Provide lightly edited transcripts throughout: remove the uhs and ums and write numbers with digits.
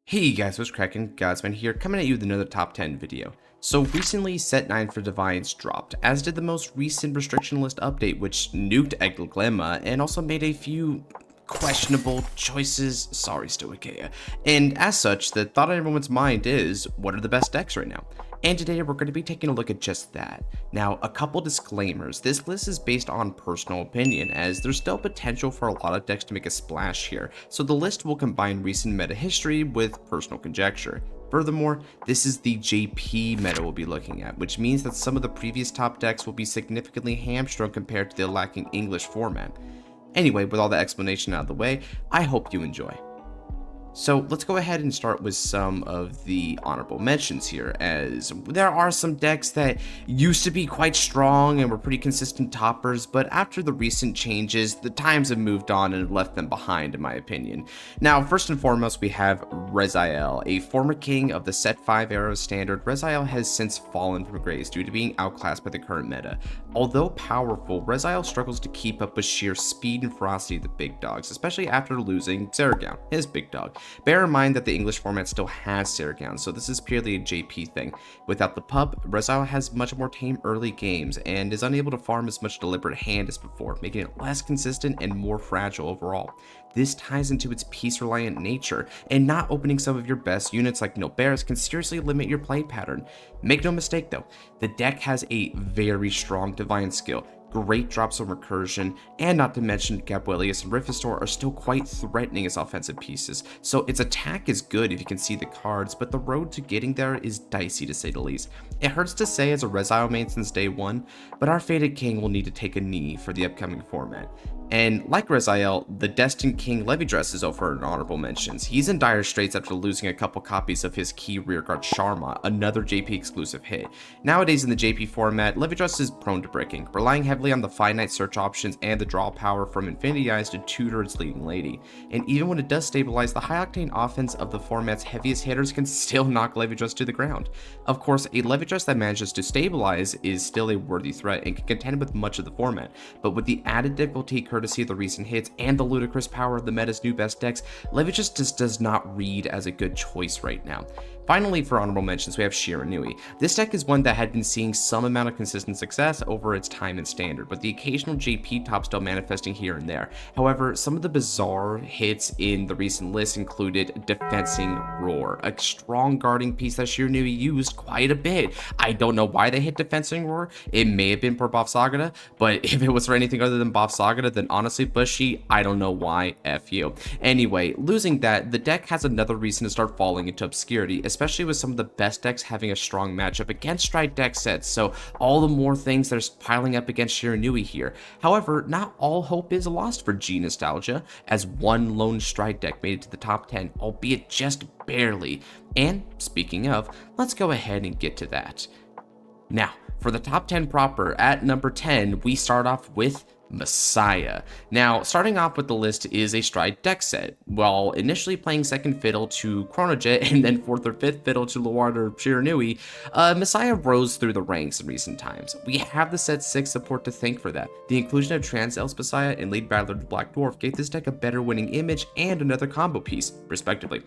Hey guys, what's cracking? Godsman here, coming at you with another top 10 video. So recently, Set 9 for Divines dropped, as did the most recent restriction list update, which nuked Egglema and also made a few questionable choices. Sorry, Stoicheia. And as such, the thought on everyone's mind is, what are the best decks right now? And today we're going to be taking a look at just that. Now, a couple disclaimers. This list is based on personal opinion, as there's still potential for a lot of decks to make a splash here, so the list will combine recent meta history with personal conjecture. Furthermore, this is the JP meta we'll be looking at, which means that some of the previous top decks will be significantly hamstrung compared to the lacking English format. Anyway, with all the explanation out of the way, I hope you enjoy. So let's go ahead and start with some of the honorable mentions here, as there are some decks that used to be quite strong and were pretty consistent toppers, but after the recent changes, the times have moved on and left them behind, in my opinion. Now, first and foremost, we have Rezael, a former king of the Set 5 era of Standard. Rezael has since fallen from grace due to being outclassed by the current meta. Although powerful, Rezael struggles to keep up with sheer speed and ferocity of the big dogs, especially after losing Saragon, his big dog. Bear in mind that the English format still has Saragon, so this is purely a JP thing. Without the pup, Rezael has much more tame early games and is unable to farm as much deliberate hand as before, making it less consistent and more fragile overall. This ties into its piece-reliant nature, and not opening some of your best units like Noberis can seriously limit your play pattern. Make no mistake though, the deck has a very strong divine skill, great drops on recursion, and not to mention Gabrielius and Rifistor are still quite threatening as offensive pieces, so its attack is good if you can see the cards, but the road to getting there is dicey to say the least. It hurts to say as a Rezael main since day one, but our fated king will need to take a knee for the upcoming format. And like Rezael, the Destined King Overdress is over in honorable mentions. He's in dire straits after losing a couple copies of his key rearguard Sharma, another JP exclusive hit. Nowadays in the JP format, Overdress is prone to breaking, relying heavily on the finite search options and the draw power from Infinity Eyes to tutor its leading lady. And even when it does stabilize, the high octane offense of the format's heaviest hitters can still knock Overdress to the ground. Of course, a Overdress that manages to stabilize is still a worthy threat and can contend with much of the format, but with the added difficulty courtesy of the recent hits and the ludicrous power of the meta's new best decks, Overdress just does not read as a good choice right now. Finally, for honorable mentions, we have Shiranui. This deck is one that had been seeing some amount of consistent success over its time in Standard, but the occasional JP top still manifesting here and there. However, some of the bizarre hits in the recent list included Defensing Roar, a strong guarding piece that Shiranui used quite a bit. I don't know why they hit Defensing Roar. It may have been for Basaga, but if it was for anything other than Basaga, then honestly, Bushy, I don't know why. F you. Anyway, losing that, the deck has another reason to start falling into obscurity, especially with some of the best decks having a strong matchup against Stride deck sets, so all the more things that are piling up against Shiranui here. However, not all hope is lost for G Nostalgia, as one lone Stride deck made it to the top 10, albeit just barely. And speaking of, let's go ahead and get to that. Now, for the top 10 proper, at number 10, we start off with Messiah. Now, starting off with the list is a Stride deck set. While initially playing second fiddle to Chronojet and then fourth or fifth fiddle to Luard or Shiranui, Messiah rose through the ranks in recent times. We have the set 6 support to thank for that. The inclusion of Trans-Elves Messiah and Lead Battler to Black Dwarf gave this deck a better winning image and another combo piece, respectively.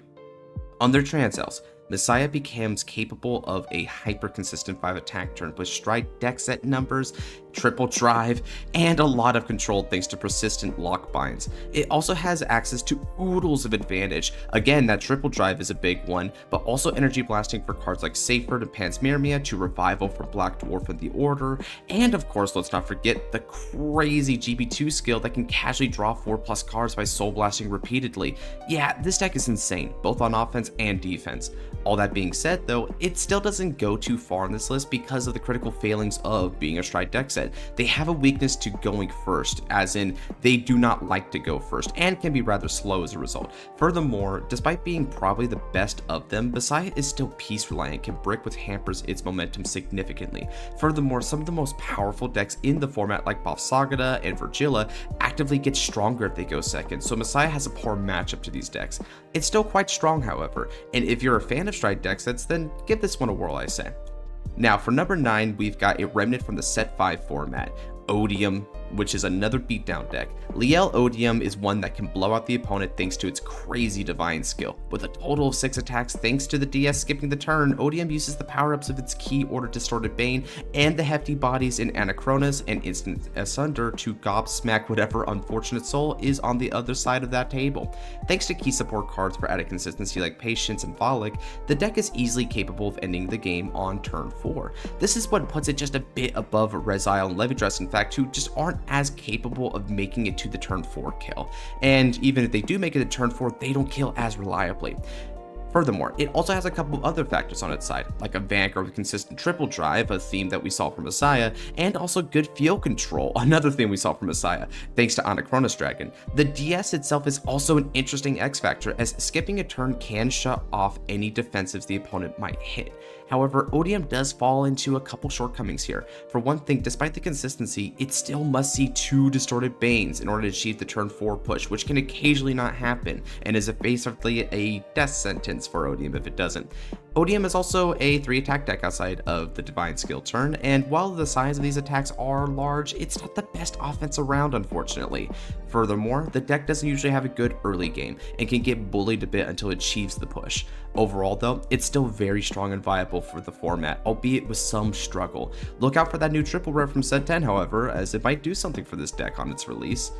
Under Trans-Elves, Messiah becomes capable of a hyper-consistent 5 attack turn with Stride deck set numbers, triple drive, and a lot of control thanks to persistent lock binds. It also has access to oodles of advantage. Again, that triple drive is a big one, but also energy blasting for cards like Seyfert and Panspermia to revival for Black Dwarf and the Order, and of course, let's not forget the crazy GB2 skill that can casually draw 4+ cards by soul blasting repeatedly. Yeah, this deck is insane, both on offense and defense. All that being said though, it still doesn't go too far on this list because of the critical failings of being a Stride deck set. They have a weakness to going first, as in they do not like to go first and can be rather slow as a result. Furthermore, despite being probably the best of them, Messiah is still piece reliant, can brick which hampers its momentum significantly. Furthermore, some of the most powerful decks in the format like Basaga and Virgil actively get stronger if they go second, so Messiah has a poor matchup to these decks. It's still quite strong however, and if you're a fan of Stride deck sets, then give this one a whirl, I say. Now for number 9, we've got a remnant from the Set 5 format, Odium which is another beatdown deck. Odium is one that can blow out the opponent thanks to its crazy divine skill. With a total of 6 attacks thanks to the DS skipping the turn, Odium uses the power-ups of its key order Distorted Bane and the hefty bodies in Anachronos and Instant Asunder to gobsmack whatever unfortunate soul is on the other side of that table. Thanks to key support cards for added consistency like Patience and Volic, the deck is easily capable of ending the game on turn 4. This is what puts it just a bit above Rezile and Levidress, in fact, who just aren't as capable of making it to the turn 4 kill. And even if they do make it to turn 4, they don't kill as reliably. Furthermore, it also has a couple of other factors on its side, like a Vanguard with consistent triple drive, a theme that we saw from Messiah, and also good field control, another thing we saw from Messiah, thanks to Anachronos Dragon. The DS itself is also an interesting X factor, as skipping a turn can shut off any defensives the opponent might hit. However, Odium does fall into a couple shortcomings here. For one thing, despite the consistency, it still must see 2 Distorted Banes in order to achieve the turn 4 push, which can occasionally not happen, and is basically a death sentence for Odium if it doesn't. Odium is also a 3 attack deck outside of the Divine Skill turn, and while the size of these attacks are large, it's not the best offense around, unfortunately. Furthermore, the deck doesn't usually have a good early game, and can get bullied a bit until it achieves the push. Overall though, it's still very strong and viable for the format, albeit with some struggle. Look out for that new triple rare from Set 10, however, as it might do something for this deck on its release.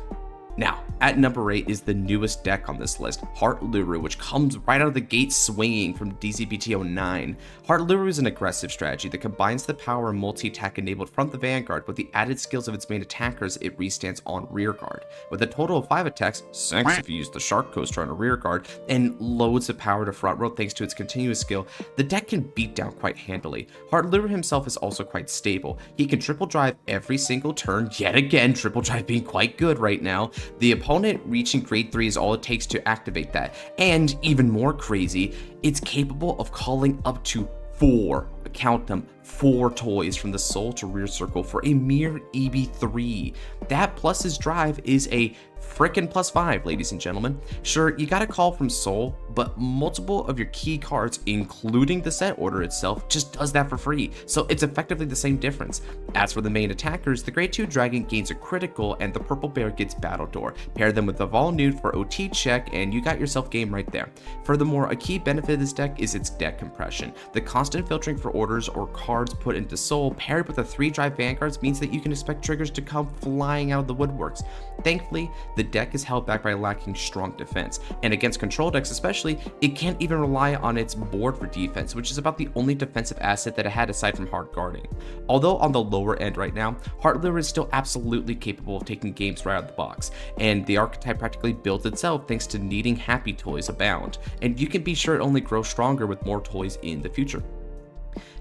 Now, at number 8 is the newest deck on this list, Heart Luru, which comes right out of the gate swinging from DZBT09. Heart Luru is an aggressive strategy that combines the power and multi-attack enabled from the Vanguard with the added skills of its main attackers. It restands on rear guard. With a total of 5 attacks, 6 if you use the Shark Coaster on a rear guard, and loads of power to front row thanks to its continuous skill, the deck can beat down quite handily. Heart Luru himself is also quite stable. He can triple drive every single turn, yet again, triple drive being quite good right now. The opponent reaching grade 3 is all it takes to activate that, and even more crazy, it's capable of calling up to 4, count them, 4 toys from the soul to rear circle for a mere EB3. That plus his drive is a frickin' +5, ladies and gentlemen. Sure, you got a call from soul, but multiple of your key cards, including the set order itself, just does that for free, so it's effectively the same difference. As for the main attackers, the grade 2 dragon gains a critical and the purple bear gets battle door. Pair them with the Vol Nude for OT check and you got yourself game right there. Furthermore, a key benefit of this deck is its deck compression. The constant filtering for orders or cards put into soul paired with the 3 drive vanguards means that you can expect triggers to come flying out of the woodworks. Thankfully, the deck is held back by lacking strong defense, and against control decks especially, it can't even rely on its board for defense, which is about the only defensive asset that it had aside from hard guarding. Although on the lower end right now, Heart Lure is still absolutely capable of taking games right out of the box, and the archetype practically builds itself thanks to needing happy toys abound, and you can be sure it only grows stronger with more toys in the future.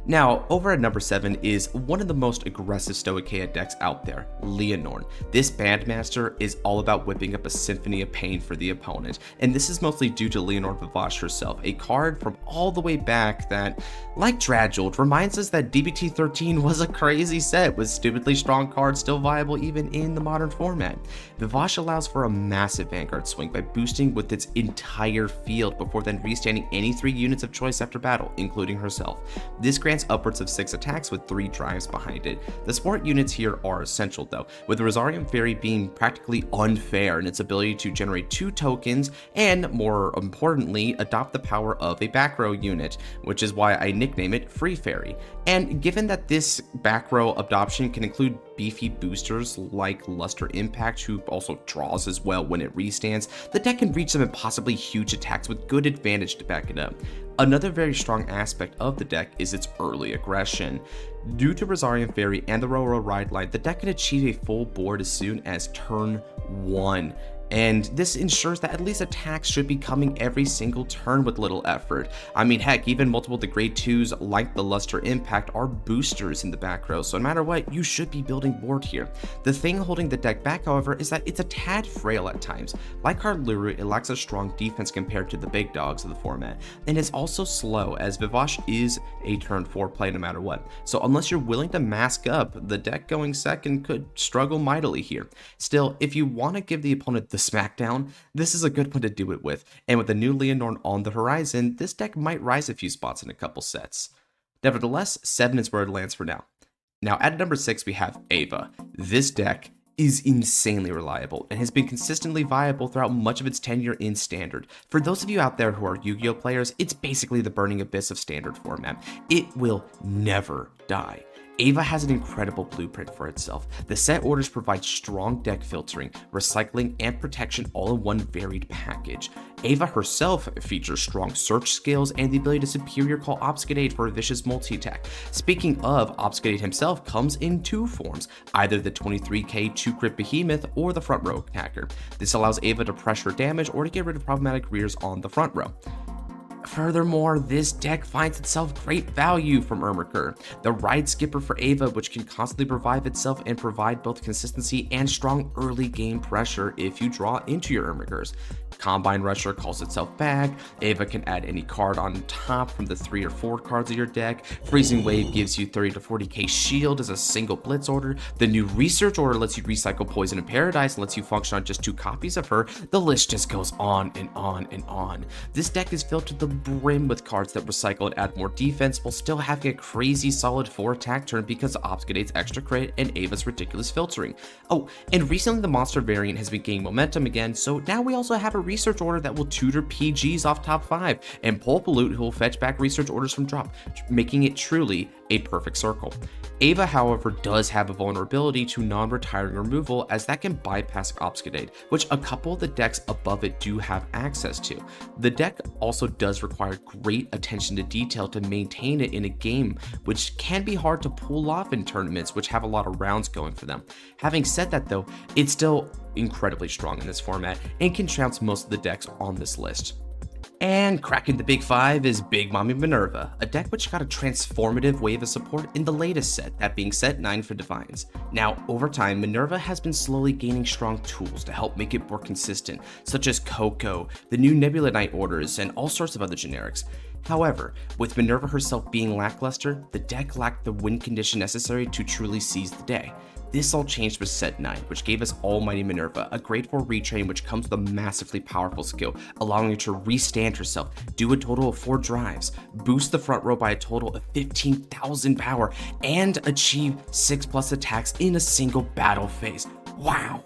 Now, over at number 7 is one of the most aggressive Stoicheia decks out there, Leonororn. This Bandmaster is all about whipping up a symphony of pain for the opponent, and this is mostly due to Leonororn Vivace herself, a card from all the way back that, like Dragold, reminds us that DBT13 was a crazy set with stupidly strong cards still viable even in the modern format. Vivace allows for a massive Vanguard swing by boosting with its entire field before then restanding any 3 units of choice after battle, including herself. This grants upwards of 6 attacks with 3 drives behind it. The support units here are essential though, with the Rosarium Fairy being practically unfair in its ability to generate 2 tokens and, more importantly, adopt the power of a back row unit, which is why I nickname it Free Fairy. And given that this back row adoption can include beefy boosters like Luster Impact, who also draws as well when it restands, the deck can reach some impossibly huge attacks with good advantage to back it up. Another very strong aspect of the deck is its early aggression. Due to Rosarium Fairy and the Roro Ride Line, the deck can achieve a full board as soon as turn 1. And this ensures that at least attacks should be coming every single turn with little effort. I mean, heck, even multiple of the grade 2s like the Luster Impact are boosters in the back row, so no matter what, you should be building board here. The thing holding the deck back, however, is that it's a tad frail at times. Like Heart Luru, it lacks a strong defense compared to the big dogs of the format, and it's also slow, as Vivace is a turn 4 play no matter what. So unless you're willing to mask up, the deck going second could struggle mightily here. Still, if you want to give the opponent the smackdown, this is a good one to do it with, and with the new Leonororn on the horizon, this deck might rise a few spots in a couple sets. Nevertheless, 7 is where it lands for now. Now at number 6 we have Ava. This deck is insanely reliable and has been consistently viable throughout much of its tenure in Standard. For those of you out there who are Yu-Gi-Oh players, it's basically the burning abyss of Standard format. It will never die. Ava has an incredible blueprint for itself. The set orders provide strong deck filtering, recycling, and protection all in one varied package. Ava herself features strong search skills and the ability to superior call Obfuscate for a vicious multi-attack. Speaking of, Obfuscate himself comes in two forms, either the 23k 2-crit behemoth or the front row attacker. This allows Ava to pressure damage or to get rid of problematic rears on the front row. Furthermore, this deck finds itself great value from Ermiker, the ride skipper for Ava, which can constantly revive itself and provide both consistency and strong early game pressure if you draw into your Ermikers. Combine Rusher calls itself back, Ava can add any card on top from the 3 or 4 cards of your deck, Freezing Wave gives you 30 to 40k shield as a single blitz order, the new Research order lets you recycle Poison in Paradise and lets you function on just 2 copies of her. The list just goes on and on and on. This deck is filled to the brim with cards that recycle and add more defense while still having a crazy solid 4 attack turn because of Obfuscate's extra crit and Ava's ridiculous filtering. Oh, and recently the monster variant has been gaining momentum again, so now we also have a Research order that will tutor PGs off top 5, and Pull Pollute who will fetch back Research orders from drop, making it truly a perfect circle. Ava, however, does have a vulnerability to non-retiring removal, as that can bypass Obfuscate, which a couple of the decks above it do have access to. The deck also does require great attention to detail to maintain it in a game, which can be hard to pull off in tournaments which have a lot of rounds going for them. Having said that though, it's still incredibly strong in this format and can trounce most of the decks on this list. And cracking the big 5 is Big Mommy Manurva, a deck which got a transformative wave of support in the latest set, that being set 9 for Divines. Now, over time, Manurva has been slowly gaining strong tools to help make it more consistent, such as Coco, the new Nebula Knight orders, and all sorts of other generics. However, with Manurva herself being lackluster, the deck lacked the win condition necessary to truly seize the day. This all changed with set 9, which gave us Almighty Manurva, a grade 4 retrain which comes with a massively powerful skill, allowing her to restand herself, do a total of 4 drives, boost the front row by a total of 15,000 power, and achieve 6+ attacks in a single battle phase. Wow!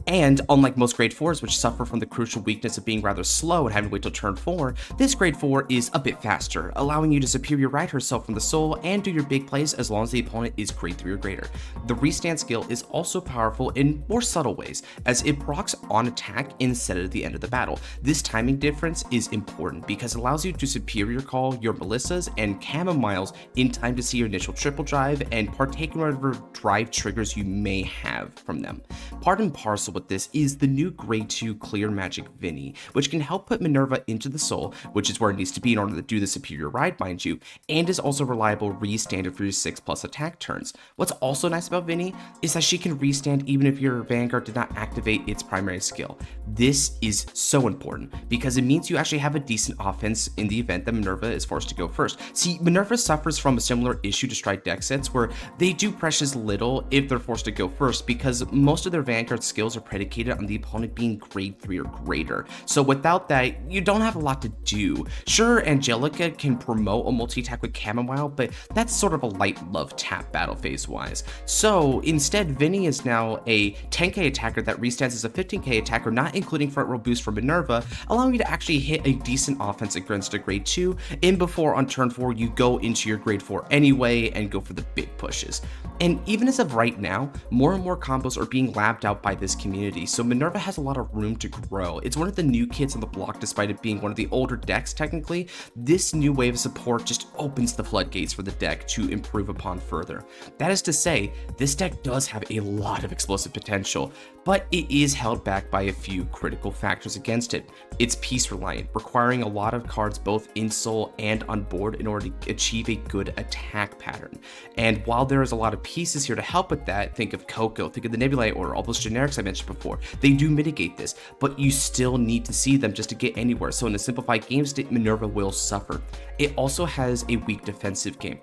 And unlike most grade 4s, which suffer from the crucial weakness of being rather slow and having to wait till turn 4, this grade 4 is a bit faster, allowing you to superior ride herself from the soul and do your big plays as long as the opponent is grade 3 or greater. The restand skill is also powerful in more subtle ways, as it procs on attack instead of the end of the battle. This timing difference is important because it allows you to superior call your Melissas and Chamomiles in time to see your initial triple drive and partake in whatever drive triggers you may have from them. Part and parcel with this is the new grade 2 clear magic Vinny, which can help put Manurva into the soul, which is where it needs to be in order to do the superior ride, mind you, and is also reliable re-standard for your 6+ attack turns. What's also nice about Vinny is that she can restand even if your Vanguard did not activate its primary skill. This is so important because it means you actually have a decent offense in the event that Manurva is forced to go first. See, Manurva suffers from a similar issue to Strike deck sets where they do precious little if they're forced to go first because most of their Vanguard skills are predicated on the opponent being grade 3 or greater. So without that, you don't have a lot to do. Sure, Angelica can promote a multi-attack with Chamomile, but that's sort of a light love tap battle phase wise. So instead, Vinny is now a 10k attacker that restands as a 15k attacker, not including front row boost from Manurva, allowing you to actually hit a decent offense against a grade 2, and before on turn 4 you go into your grade 4 anyway and go for the big pushes. And even as of right now, more and more combos are being labbed out by this community, so Manurva has a lot of room to grow. It's one of the new kids on the block despite it being one of the older decks technically. This new wave of support just opens the floodgates for the deck to improve upon further. That is to say, this deck does have a lot of explosive potential, but it is held back by a few critical factors against it. It's piece reliant, requiring a lot of cards both in soul and on board in order to achieve a good attack pattern. And while there is a lot of pieces here to help with that, think of Coco, think of the Nebula order, all those generics I mentioned before, they do mitigate this, but you still need to see them just to get anywhere. So in a simplified game state, Manurva will suffer. It also has a weak defensive game.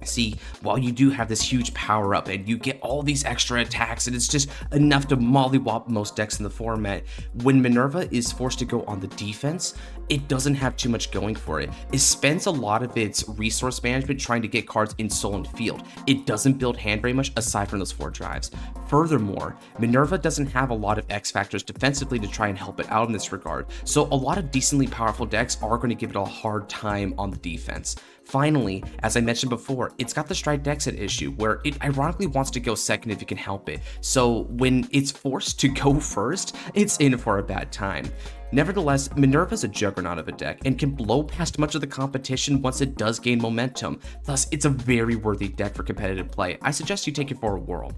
See, while you do have this huge power up and you get all these extra attacks and it's just enough to mollywop most decks in the format, when Manurva is forced to go on the defense, it doesn't have too much going for it. It spends a lot of its resource management trying to get cards in soul and field. It doesn't build hand very much aside from those 4 drives. Furthermore, Manurva doesn't have a lot of X factors defensively to try and help it out in this regard, so a lot of decently powerful decks are going to give it a hard time on the defense. Finally, as I mentioned before, it's got the Stride Dexit issue, where it ironically wants to go second if it can help it, so when it's forced to go first, it's in for a bad time. Nevertheless, Manurva's a juggernaut of a deck and can blow past much of the competition once it does gain momentum, thus it's a very worthy deck for competitive play. I suggest you take it for a whirl.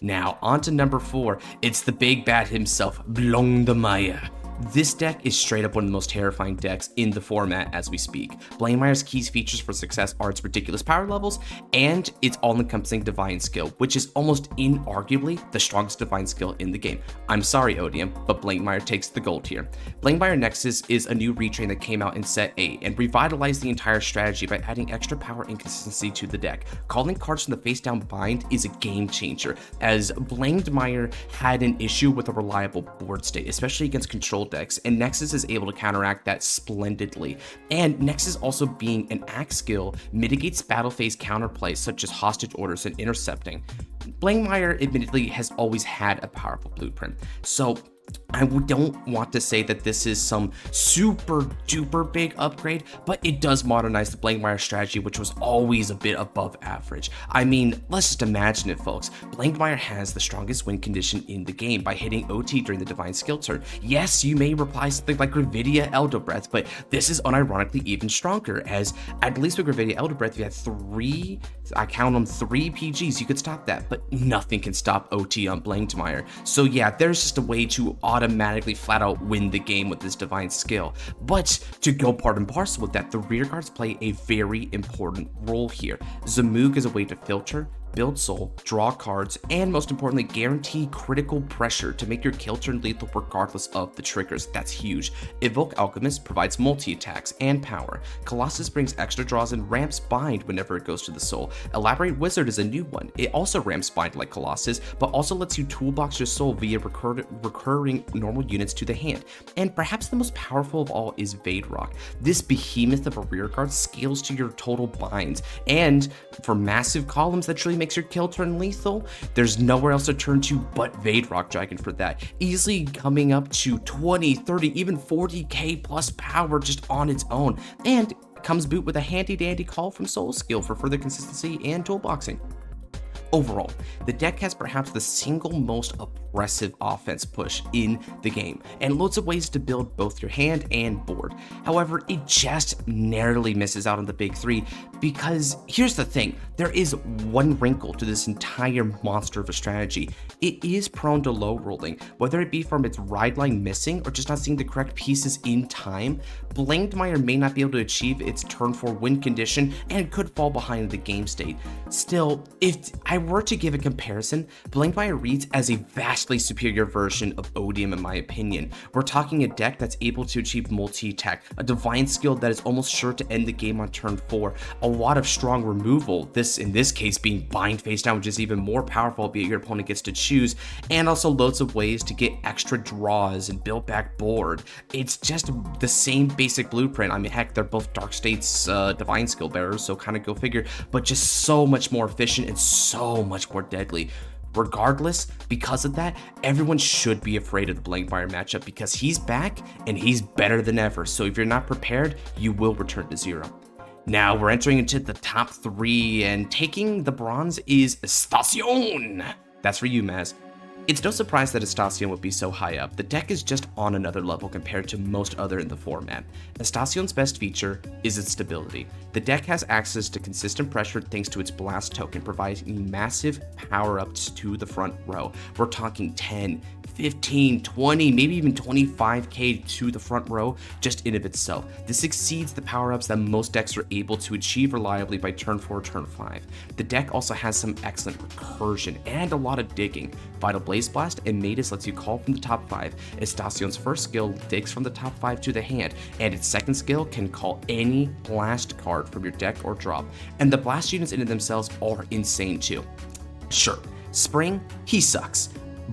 Now, on to number 4, it's the big bad himself, Blankmeire. This deck is straight up one of the most terrifying decks in the format as we speak. Blankmeire's key features for success are its ridiculous power levels and its all-encompassing divine skill, which is almost inarguably the strongest divine skill in the game. I'm sorry, Odium, but Blankmeire takes the gold here. Blankmeire Nexus is a new retrain that came out in set 8 and revitalized the entire strategy by adding extra power and consistency to the deck. Calling cards from the face down bind is a game changer, as Blankmeire had an issue with a reliable board state, especially against control decks, and Nexus is able to counteract that splendidly. And Nexus also being an axe skill mitigates battle phase counterplays such as hostage orders and intercepting. Blankmeire admittedly has always had a powerful blueprint, so I don't want to say that this is some super duper big upgrade, but it does modernize the Blankmeire strategy, which was always a bit above average. I mean, let's just imagine it, folks. Blankmeire has the strongest win condition in the game by hitting OT during the divine skill turn. Yes, you may reply something like Gravidia Elder Breath, but this is unironically even stronger, as at least with Gravidia Elder Breath, you had 3, I count them 3 PGs, you could stop that, but nothing can stop OT on Blankmeire. So yeah, there's just a way to automatically flat out win the game with this divine skill. But to go part and parcel with that, the rear guards play a very important role here. Zamoog is a way to filter, build soul, draw cards, and most importantly, guarantee critical pressure to make your kill turn lethal regardless of the triggers. That's huge. Evoke Alchemist provides multi-attacks and power. Colossus brings extra draws and ramps bind whenever it goes to the soul. Elaborate Wizard is a new one. It also ramps bind like Colossus, but also lets you toolbox your soul via recurring normal units to the hand. And perhaps the most powerful of all is Vadrock. This behemoth of a rear guard scales to your total binds, and for massive columns that truly makes your kill turn lethal, there's nowhere else to turn to but Vadrock Dragon for that. Easily coming up to 20, 30, even 40k plus power just on its own, and comes boot with a handy dandy call from Soul Skill for further consistency and toolboxing. Overall, the deck has perhaps the single most oppressive offense push in the game, and loads of ways to build both your hand and board. However, it just narrowly misses out on the big 3, because here's the thing, there is one wrinkle to this entire monster of a strategy. It is prone to low rolling, whether it be from its ride line missing or just not seeing the correct pieces in time. Blankmeire may not be able to achieve its turn 4 win condition and could fall behind the game state. Still, if I were to give a comparison, Blankmeire reads as a vastly superior version of Odium in my opinion. We're talking a deck that's able to achieve multi-attack, a divine skill that is almost sure to end the game on turn 4, a lot of strong removal, this in this case being bind face down, which is even more powerful, albeit your opponent gets to choose, and also loads of ways to get extra draws and build back board. It's just the same basic blueprint. I mean, heck, they're both Dark State's divine skill bearers, so kind of go figure, but just so much more efficient and so much more deadly. Regardless, because of that, everyone should be afraid of the Blankmeire matchup because he's back and he's better than ever. So if you're not prepared, you will return to 0. Now we're entering into the top 3, and taking the bronze is Estasion. That's for you, Maz. It's no surprise that Estasion would be so high up. The deck is just on another level compared to most other in the format. Estasion's best feature is its stability. The deck has access to consistent pressure thanks to its blast token, providing massive power-ups to the front row. We're talking 10, 15, 20, maybe even 25k to the front row just in of itself. This exceeds the power-ups that most decks are able to achieve reliably by turn 4, turn 5. The deck also has some excellent recursion and a lot of digging. Vital Blaze Blast and Matus lets you call from the top 5. Estasion's first skill digs from the top 5 to the hand, and its second skill can call any blast card from your deck or drop. And the blast units in and themselves are insane too. Sure, spring, he sucks,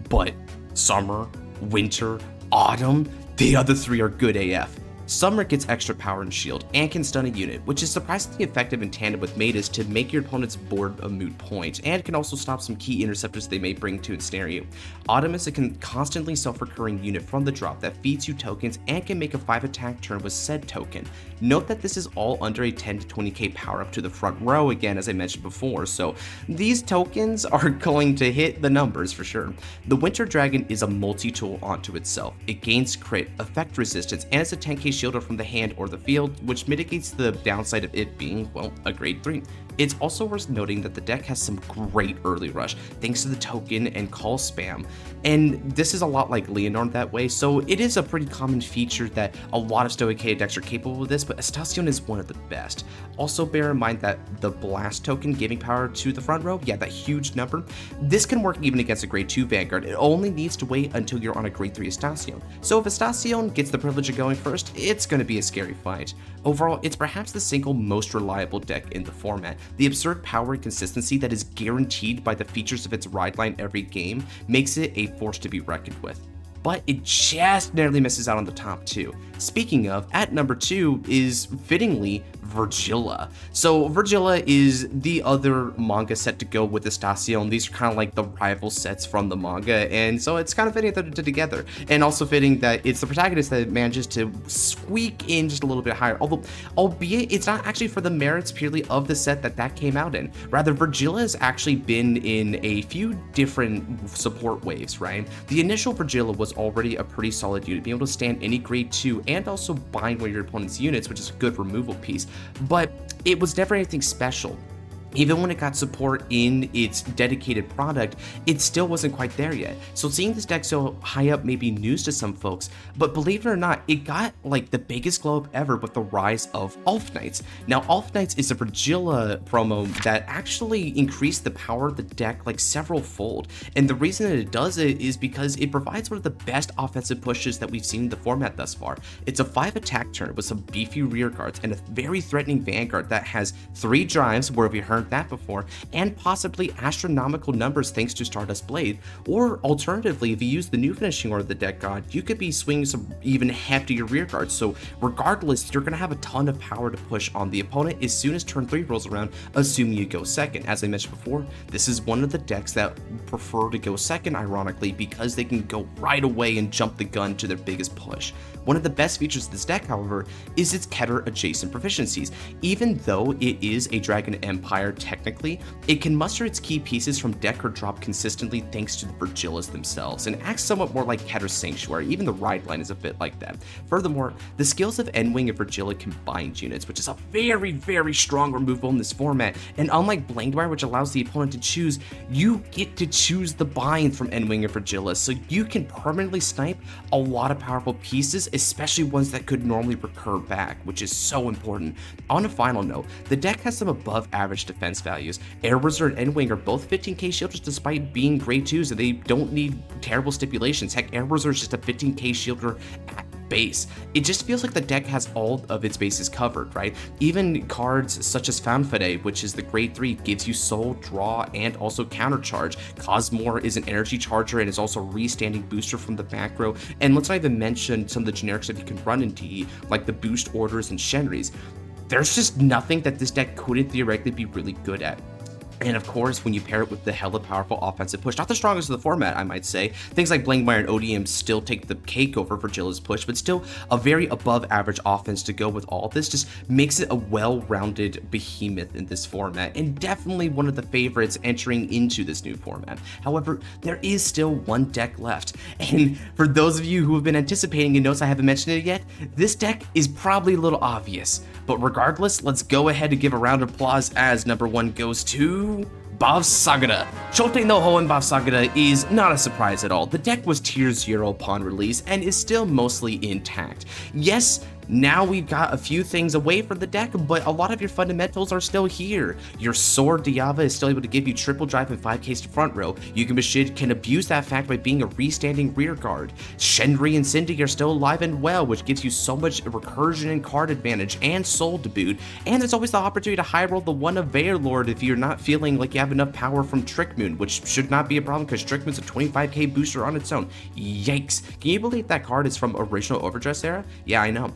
but summer, winter, autumn, the other 3 are good AF. Summer gets extra power and shield, and can stun a unit, which is surprisingly effective in tandem with Matus to make your opponent's board a moot point, and can also stop some key interceptors they may bring to ensnare you. Odium is a constantly self-recurring unit from the drop that feeds you tokens and can make a 5 attack turn with said token. Note that this is all under a 10 to 20k power up to the front row again, as I mentioned before, so these tokens are going to hit the numbers for sure. The Winter Dragon is a multi-tool onto itself. It gains crit, effect resistance, and it's a 10k shielder from the hand or the field, which mitigates the downside of it being, well, a grade 3. It's also worth noting that the deck has some great early rush, thanks to the token and call spam, and this is a lot like Leonororn that way, so it is a pretty common feature that a lot of stoic decks are capable of this, but Estasion is one of the best. Also bear in mind that the Blast token giving power to the front row, yeah, that huge number, this can work even against a grade 2 Vanguard. It only needs to wait until you're on a grade 3 Estasion. So if Estasion gets the privilege of going first, it's going to be a scary fight. Overall, it's perhaps the single most reliable deck in the format. The absurd power and consistency that is guaranteed by the features of its ride line every game makes it a force to be reckoned with. But it just narrowly misses out on the top 2. Speaking of, at number 2 is, fittingly, Virgil. So Virgil is the other manga set to go with Estasion. These are kind of like the rival sets from the manga, and so it's kind of fitting that they're together. And also fitting that it's the protagonist that manages to squeak in just a little bit higher, although, albeit it's not actually for the merits purely of the set that came out in. Rather, Virgil has actually been in a few different support waves, right? The initial Virgil was already a pretty solid unit, being able to stand any grade 2 and also bind one of your opponent's units, which is a good removal piece, but it was never anything special. Even when it got support in its dedicated product, it still wasn't quite there yet. So seeing this deck so high up may be news to some folks, but believe it or not, it got like the biggest glow up ever with the rise of Elf Knights. Now, Elf Knights is a Virgil promo that actually increased the power of the deck like several fold. And the reason that it does it is because it provides one of the best offensive pushes that we've seen in the format thus far. It's a 5 attack turn with some beefy rear guards and a very threatening Vanguard that has 3 drives, where we heard that before, and possibly astronomical numbers thanks to Stardust Blade. Or alternatively, if you use the new finishing order of the deck god, you could be swinging some even heftier rear guards. So regardless, you're going to have a ton of power to push on the opponent as soon as turn 3 rolls around, assuming you go second. As I mentioned before, this is one of the decks that prefer to go second, ironically, because they can go right away and jump the gun to their biggest push. One of the best features of this deck, however, is its Keter adjacent proficiencies. Even though it is a Dragon Empire technically, it can muster its key pieces from deck or drop consistently thanks to the Virgilas themselves, and acts somewhat more like Keter's Sanctuary. Even the ride line is a bit like that. Furthermore, the skills of Endwing and Virgil combined units, which is a very, very strong removal in this format, and unlike Blankmeire, which allows the opponent to choose, you get to choose the bind from Endwing and Virgil, so you can permanently snipe a lot of powerful pieces, especially ones that could normally recur back, which is so important. On a final note, the deck has some above average defense values. Air Wizard and Endwing are both 15k shielders despite being grade 2s, and they don't need terrible stipulations. Heck, Air Wizard is just a 15k shielder at base. It just feels like the deck has all of its bases covered, right? Even cards such as Fanfare, which is the grade 3, gives you soul, draw, and also countercharge. Cosmore is an energy charger and is also a restanding booster from the back row. And let's not even mention some of the generics that you can run in DE, like the boost orders and Shenris. There's just nothing that this deck couldn't theoretically be really good at. And of course, when you pair it with the hella powerful offensive push, not the strongest of the format, I might say, things like Blankmeire and Odium still take the cake over Virgil's push, but still a very above average offense to go with all this just makes it a well-rounded behemoth in this format, and definitely one of the favorites entering into this new format. However, there is still one deck left, and for those of you who have been anticipating and notice I haven't mentioned it yet, this deck is probably a little obvious, but regardless, let's go ahead and give a round of applause as number 1 goes to Basaga. Shote no Hoenn Basaga is not a surprise at all. The deck was tier 0 upon release and is still mostly intact. Yes, now we've got a few things away from the deck, but a lot of your fundamentals are still here. Your Sword Diava is still able to give you triple drive and 5Ks to front row. Yugen Bashid can abuse that fact by being a restanding rear guard. Shenri and Cindy are still alive and well, which gives you so much recursion and card advantage and soul to boot. And there's always the opportunity to high roll the one of Veilord if you're not feeling like you have enough power from Trickmoon, which should not be a problem because Trickmoon's a 25k booster on its own. Yikes. Can you believe that card is from original Overdress era? Yeah, I know.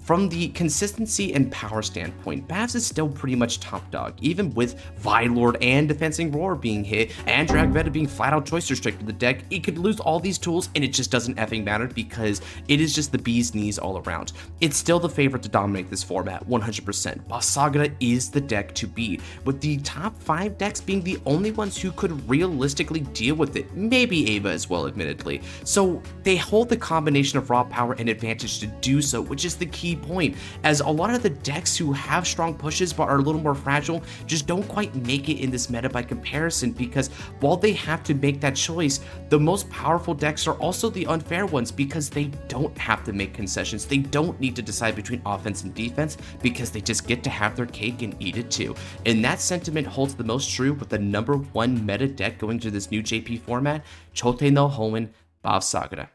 From the consistency and power standpoint, Bavs is still pretty much top dog, even with Vilord and Defensing Roar being hit, and Dragveta being flat out choice restricted the deck. It could lose all these tools and it just doesn't effing matter because it is just the bee's knees all around. It's still the favorite to dominate this format, 100%. Basaga is the deck to beat, with the top 5 decks being the only ones who could realistically deal with it, maybe Ava as well, admittedly. So they hold the combination of raw power and advantage to do so, which is the key point, as a lot of the decks who have strong pushes but are a little more fragile just don't quite make it in this meta by comparison, because while they have to make that choice, the most powerful decks are also the unfair ones because they don't have to make concessions. They don't need to decide between offense and defense because they just get to have their cake and eat it too. And that sentiment holds the most true with the number 1 meta deck going to this new JP format, Chote no Hoenn Basaga.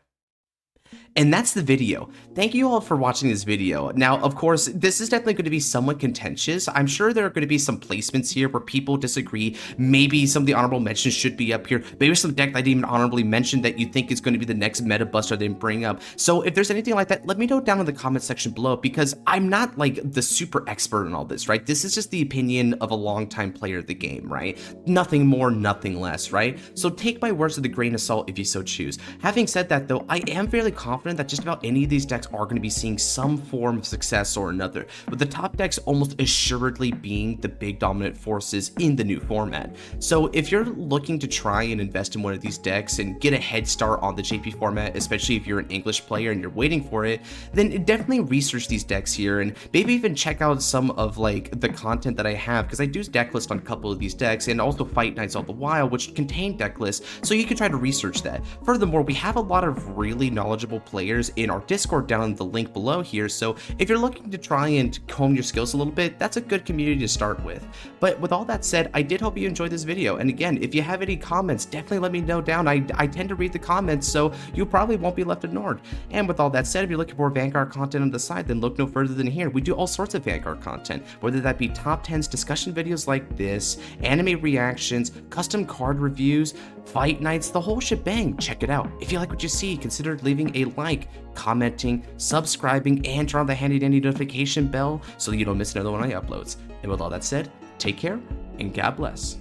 And that's the video. Thank you all for watching this video. Now, of course, this is definitely going to be somewhat contentious. I'm sure there are going to be some placements here where people disagree. Maybe some of the honorable mentions should be up here. Maybe some deck that I didn't even honorably mention that you think is going to be the next meta buster they bring up. So if there's anything like that, let me know down in the comment section below, because I'm not like the super expert in all this, right? This is just the opinion of a longtime player of the game, right? Nothing more, nothing less, right? So take my words with a grain of salt if you so choose. Having said that though, I am fairly confident that just about any of these decks are going to be seeing some form of success or another, with the top decks almost assuredly being the big dominant forces in the new format. So if you're looking to try and invest in one of these decks and get a head start on the JP format, especially if you're an English player and you're waiting for it, then definitely research these decks here and maybe even check out some of like the content that I have, because I do deck list on a couple of these decks and also Fight Nights all the while, which contain deck lists, so you can try to research that. Furthermore, we have a lot of really knowledgeable players in our Discord down in the link below here, so if you're looking to try and hone your skills a little bit, that's a good community to start with. But with all that said, I did hope you enjoyed this video, and again, if you have any comments, definitely let me know down. I tend to read the comments, so you probably won't be left ignored. And with all that said, if you're looking for Vanguard content on the side, then look no further than here. We do all sorts of Vanguard content, whether that be top 10s discussion videos like this, anime reactions, custom card reviews, fight nights, the whole shebang. Check it out. If you like what you see, consider leaving a like, commenting, subscribing, and turn on the handy dandy notification bell so you don't miss another one of my uploads. And with all that said, take care and God bless.